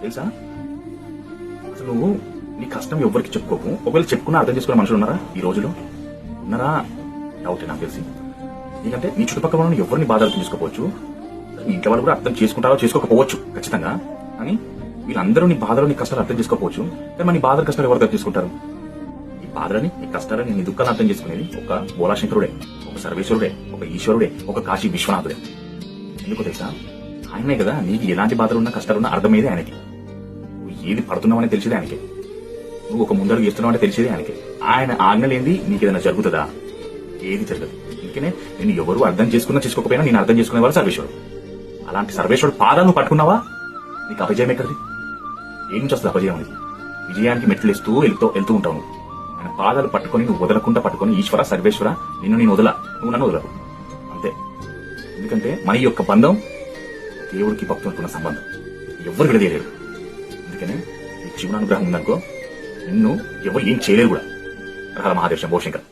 తెలుసా, అసలు నువ్వు నీ కష్టం ఎవరికి చెప్పుకోకు. ఒకవేళ చెప్పుకున్నా అర్థం చేసుకునే మనుషులు ఉన్నారా ఈ రోజులో? ఉన్నారా? డౌటే నాకు తెలిసి. ఎందుకంటే నీ చుట్టుపక్కల వాళ్ళని ఎవరిని బాధ అర్థం చేసుకోవచ్చు, మీ ఇంట్లో వాళ్ళు కూడా అర్థం చేసుకుంటారో చేసుకోకపోవచ్చు ఖచ్చితంగా. అని వీళ్ళందరూ నీ బాధలు నీ కష్టాలు అర్థం చేసుకోకపోవచ్చు, కానీ మన నీ బాధల కష్టాలు ఎవరు అర్థం చేసుకుంటారు? ఈ బాధలని ఈ కష్టాలని నీ దుఃఖాలను అర్థం చేసుకునేది ఒక బోలాశంకరుడే, ఒక సర్వేశ్వరుడే, ఒక ఈశ్వరుడే, ఒక కాశీ విశ్వనాథుడే. ఎందుకో తెలుసా, ఆయనే కదా నీకు ఎలాంటి బాధలున్నా కష్టాలున్నా అర్థమయ్యేది ఆయనకి. నువ్వు ఏది పడుతున్నావని తెలిసేది ఆయనకి, నువ్వు ఒక ముందడుగు వేస్తున్నావు తెలిసేది ఆయనకి. ఆయన ఆజ్ఞ లేనిది నీకు ఏదైనా జరుగుతుందా? ఏది జరగదు. అందుకనే నేను ఎవరు అర్థం చేసుకున్నా చేసుకోకపోయినా నేను అర్థం చేసుకునే వాళ్ళు సర్వేశ్వరుడు. అలాంటి సర్వేశ్వరుడు పాదాలు నువ్వు పట్టుకున్నావా, నీకు అపజయం ఎక్కడిది? ఏం నుంచి వస్తుంది అపజయం అనేది? విజయానికి మెట్లేస్తూ వెళ్తూ ఉంటావు. ఆయన పాదాలు పట్టుకొని నువ్వు వదలకుండా పట్టుకొని, ఈశ్వర సర్వేశ్వర నిన్ను నేను వదల, నువ్వు నన్ను వదలకు అంతే. ఎందుకంటే మన యొక్క బంధం దేవుడికి భక్తులకున్న సంబంధం, ఎవరు విడదీయలేరు. అందుకనే ఈ జీవనానుగ్రహం ఉందనుకో, నిన్ను ఎవరు ఏం చేయలేరు కూడా. రకాల మహాదేవ్ శంభో శంకర్.